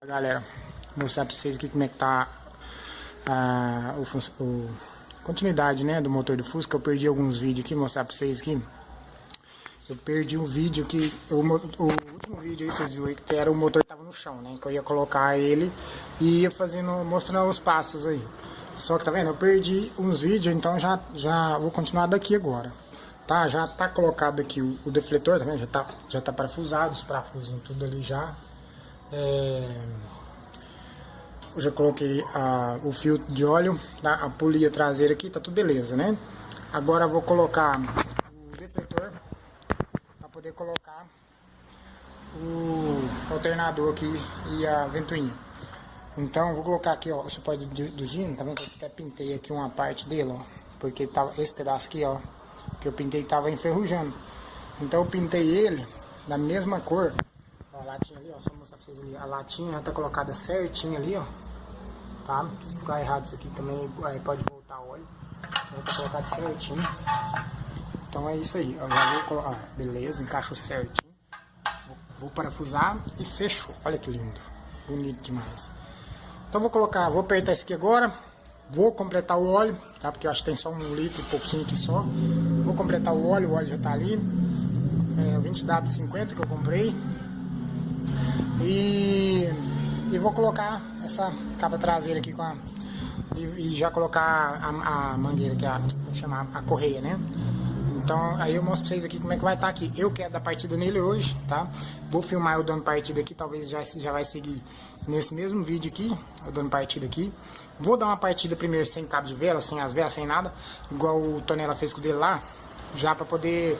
Galera, vou mostrar pra vocês aqui como é que tá a continuidade, né, do motor do Fusca. Eu perdi alguns vídeos aqui, mostrar pra vocês aqui. Eu perdi um vídeo que o último vídeo aí vocês viram aí que era o motor que tava no chão, né, que eu ia colocar ele e ia mostrando os passos aí. Só que tá vendo, eu perdi uns vídeos, então já vou continuar daqui agora. Tá, já tá colocado aqui o defletor, tá vendo? Já tá parafusado, os parafusinhos tudo ali já. Eu já coloquei o filtro de óleo, tá? A polia traseira aqui, tá tudo beleza, né? Agora eu vou colocar o defletor para poder colocar o alternador aqui e a ventoinha. Então eu vou colocar aqui, ó, o suporte do Gino, tá vendo? Eu até pintei aqui uma parte dele, ó, porque tava esse pedaço aqui, ó, que eu pintei tava enferrujando. Então eu pintei ele da mesma cor. A latinha ali, ó, só mostrar pra vocês ali, a latinha já tá colocada certinha ali, ó, tá? Se ficar errado isso aqui também, aí pode voltar o óleo, já tá colocado certinho. Então é isso aí, eu já vou colocar, beleza, encaixou certinho, vou parafusar e fechou, olha que lindo, bonito demais. Então vou apertar esse aqui agora, vou completar o óleo, tá? Porque eu acho que tem só 1 litro e pouquinho aqui só, vou completar o óleo já tá ali, o 20W50 que eu comprei. E vou colocar essa capa traseira aqui e já colocar a mangueira, que é a correia, né? Então aí eu mostro pra vocês aqui como é que vai estar aqui. Eu quero dar partida nele hoje, tá? Vou filmar eu dando partida aqui, talvez já vai seguir nesse mesmo vídeo aqui, eu dando partida aqui. Vou dar uma partida primeiro sem cabo de vela, sem as velas, sem nada, igual o Tonela fez com o dele lá, já para poder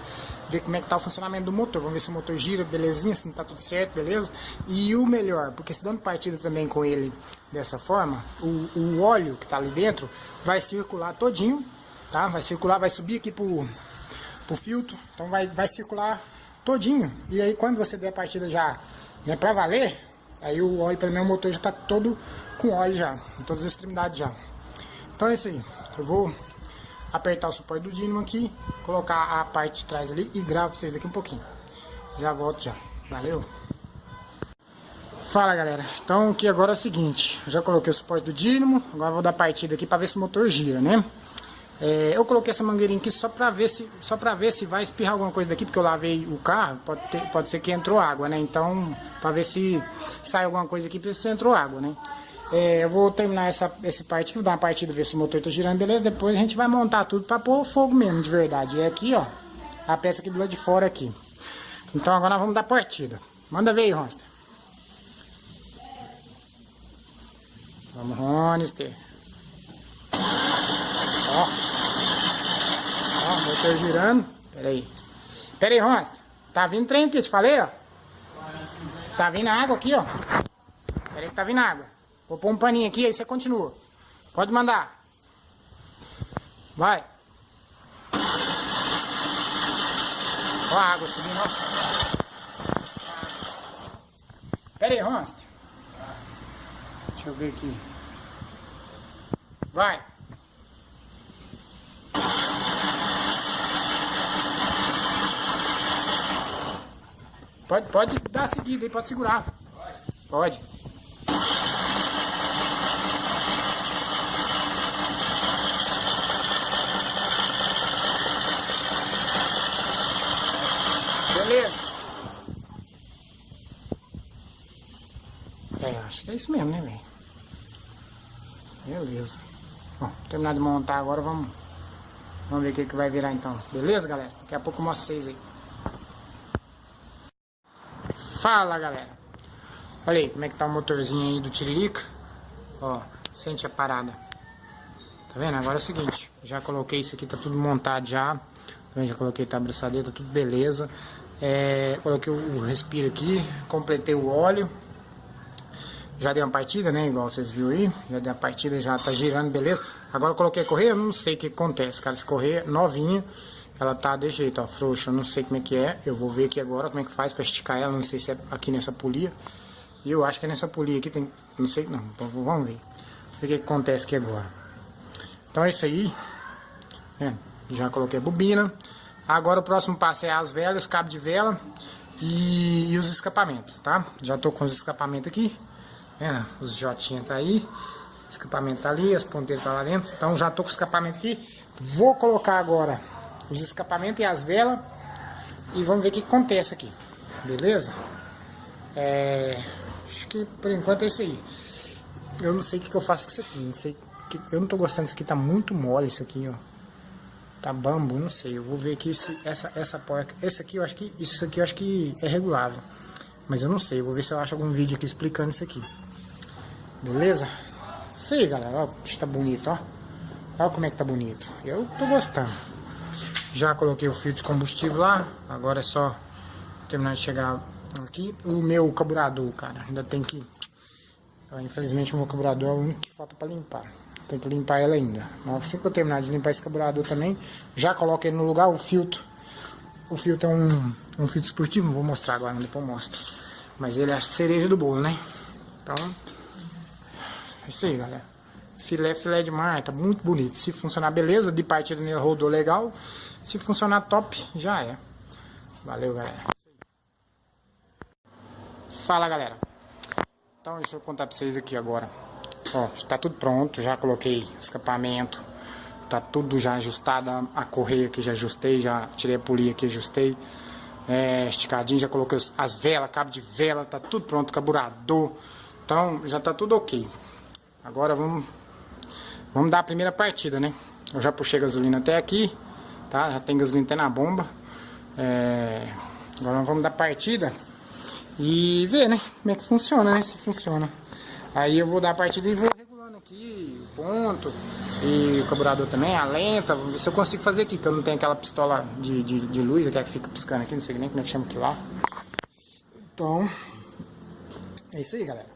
ver como é que tá o funcionamento do motor. Vamos ver se o motor gira, belezinha, se não tá tudo certo, beleza? E o melhor, porque se dando partida também com ele dessa forma, o óleo que tá ali dentro vai circular todinho, tá? Vai circular, vai subir aqui pro filtro, então vai circular todinho. E aí quando você der a partida já, né, pra valer, aí o óleo, pelo menos o motor já tá todo com óleo já, em todas as extremidades já. Então é isso aí, eu vou apertar o suporte do dínamo aqui, colocar a parte de trás ali e gravo pra vocês daqui um pouquinho. Já volto já. Valeu! Fala galera, então aqui agora é o seguinte, eu já coloquei o suporte do dínamo, agora vou dar partida aqui pra ver se o motor gira, né? Eu coloquei essa mangueirinha aqui só pra ver se vai espirrar alguma coisa daqui, porque eu lavei o carro, pode ser que entrou água, né? Então, pra ver se sai alguma coisa aqui, pra ver se entrou água, né? Eu vou terminar essa parte aqui, vou dar uma partida, ver se o motor tá girando, beleza? Depois a gente vai montar tudo pra pôr o fogo mesmo, de verdade. E aqui, ó, a peça aqui do lado de fora aqui. Então agora nós vamos dar partida. Manda ver aí, Ronster. Vamos, Ronster. Ó, o motor girando. Pera aí, Ronster. Tá vindo trem aqui, te falei, ó. Tá vindo água aqui, ó. Pera aí que tá vindo água. Vou pôr um paninho aqui, aí você continua. Pode mandar. Vai. Ó a água subindo, ó. Pera aí, Ronster. Deixa eu ver aqui. Vai. Pode dar a seguida aí, pode segurar. Pode. Beleza. Acho que é isso mesmo, né, velho? Beleza. Bom, terminar de montar agora, vamos ver o que vai virar então. Beleza, galera? Daqui a pouco eu mostro pra vocês aí. Fala, galera. Olha aí como é que tá o motorzinho aí do Tiririca. Ó, sente a parada. Tá vendo? Agora é o seguinte, já coloquei isso aqui, tá tudo montado já. Já coloquei a abraçadeira, tá tudo beleza. Coloquei o respiro aqui, completei o óleo. Já dei uma partida, né? Igual vocês viram aí. Já dei uma partida, já tá girando, beleza. Agora eu coloquei a correia, eu não sei o que acontece, cara. Essa correia novinha, ela tá desse jeito, ó, frouxa. Eu não sei como é que é. Eu vou ver aqui agora como é que faz pra esticar ela. Não sei se é aqui nessa polia. E eu acho que é nessa polia aqui tem... Não sei, não. Então vamos ver. Ver o que acontece aqui agora. Então é isso aí. Já coloquei a bobina. Agora o próximo passo é as velas, cabo de vela. e os escapamentos, tá? Já tô com os escapamentos aqui, os jotinhos tá aí, o escapamento tá ali, as ponteiras tá lá dentro, então já tô com o escapamento aqui. Vou colocar agora os escapamentos e as velas e vamos ver o que acontece aqui, beleza? Acho que por enquanto é isso aí. Eu não sei o que eu faço com isso aqui, não sei, eu não tô gostando disso aqui, tá muito mole isso aqui, ó. Tá bambu, não sei. Eu vou ver aqui se essa porca. Esse aqui eu acho que. Isso aqui eu acho que é regulável. Mas eu não sei. Eu vou ver se eu acho algum vídeo aqui explicando isso aqui. Beleza? Isso aí, galera. Ó, tá bonito, ó. Olha como é que tá bonito. Eu tô gostando. Já coloquei o filtro de combustível lá. Agora é só terminar de chegar aqui. O meu carburador, cara. Ainda tem que. Infelizmente o meu carburador é o único que falta pra limpar. Tem que limpar ela ainda. Assim que eu terminar de limpar esse carburador também, já coloco ele no lugar, o filtro. O filtro é um filtro esportivo, não vou mostrar agora, depois eu mostro. Mas ele é a cereja do bolo, né? Então, é isso aí, galera. Filé demais, tá muito bonito. Se funcionar, beleza. De partida nele rodou legal. Se funcionar top, já é. Valeu, galera. Fala, galera. Então, deixa eu contar pra vocês aqui agora. Ó, está tudo pronto, já coloquei o escapamento, tá tudo já ajustado, a correia aqui já ajustei, já tirei a polia aqui, ajustei, esticadinho, já coloquei as velas, cabo de vela, tá tudo pronto, carburador, então já tá tudo ok. Agora vamos dar a primeira partida, né? Eu já puxei gasolina até aqui, tá? Já tem gasolina até na bomba, agora vamos dar partida e ver, né? Como é que funciona, né? Se funciona. Aí eu vou dar a partida e vou regulando aqui o ponto e o carburador também, a lenta, vou ver se eu consigo fazer aqui, que eu não tenho aquela pistola de luz, aquela que fica piscando aqui, não sei nem como é que chama aquilo lá. Então, é isso aí, galera.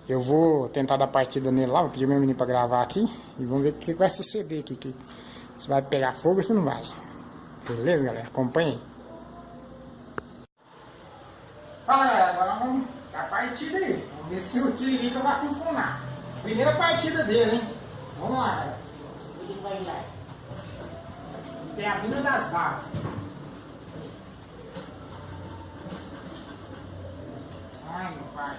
Eu vou tentar dar partida nele lá, vou pedir meu menino pra gravar aqui e vamos ver o que vai suceder aqui, se vai pegar fogo ou se não vai. Beleza, galera? Acompanha aí. Fala, galera, agora vamos dar a partida aí. Vamos ver se o Tiririca vai funcionar. Primeira partida dele, hein? Vamos lá, galera. Vamos ver o que vai virar. Tem a mina das bases. Ai, meu pai.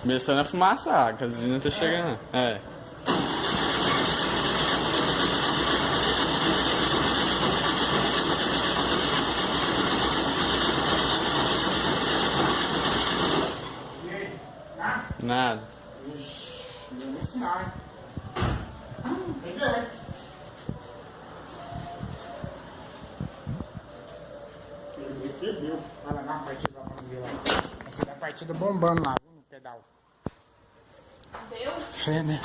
Começando a fumaçar, a gasolina tá chegando. E aí? Tá? Nada. Ixi, deu sinal, hein? Entendeu, hein? Febeu. Vai lá, dá uma partida lá pra ver lá. Essa é a partida bombando lá, viu, no pedal. Deu? É, né?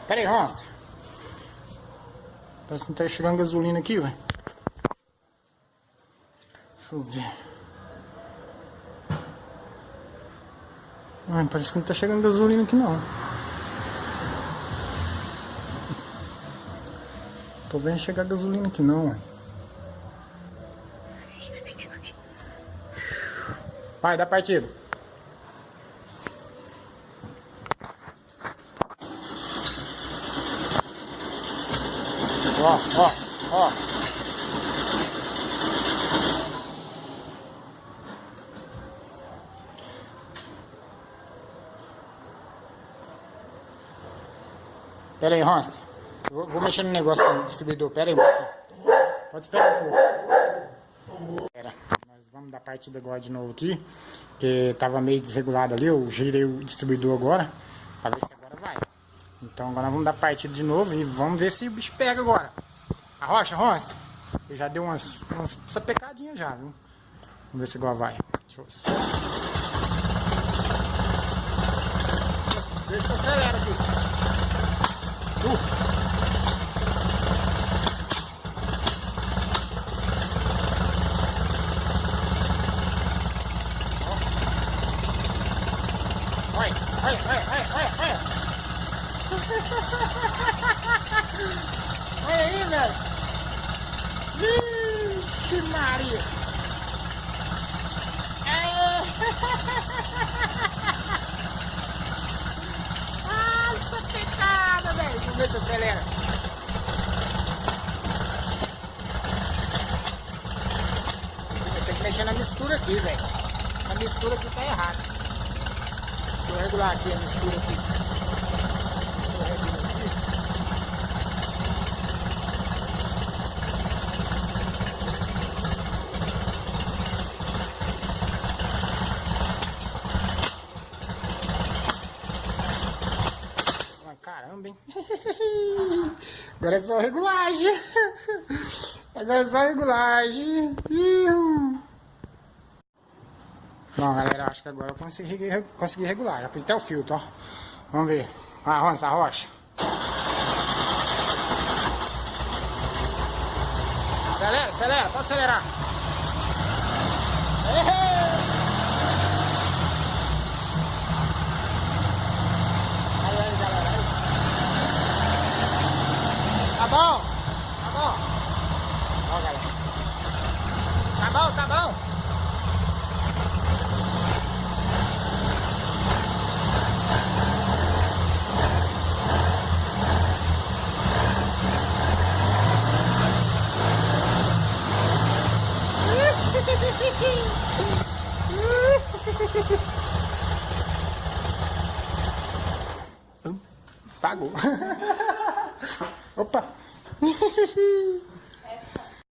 Pera aí, Rostra. Parece que não tá chegando gasolina aqui, ué. Deixa eu ver. Ai, parece que não tá chegando gasolina aqui, não. Tô vendo chegar gasolina aqui, não, ué. Vai, dá partida. Ó. Pera aí, Ronsta. Vou mexer no negócio do distribuidor. Pera aí um pouquinho. Pode esperar um pouco. Pera, nós vamos dar partida agora de novo aqui. Porque tava meio desregulado ali. Eu girei o distribuidor agora. Pra ver se agora vai. Então agora nós vamos dar partida de novo e vamos ver se o bicho pega agora. A rocha, Ronsta. Eu já dei umas sapecadinhas já, viu? Vamos ver se agora vai. Deixa eu acelerar aqui. Vixe Maria! É. Nossa, pecada, velho! Vamos ver se acelera. Eu tenho que mexer na mistura aqui, velho. A mistura aqui tá errada. Deixa eu regular aqui a mistura aqui. Deixa eu regular aqui. Caramba, hein? Agora é só regulagem. Agora é só regulagem. Bom, galera, acho que agora eu consegui regular. Já pus até o filtro, ó. Vamos ver. Avança a rocha. Acelera, acelera. Pode acelerar. Tá bom? Tá bom? Ó, galera. Tá bom, tá bom? Pagou. Opa!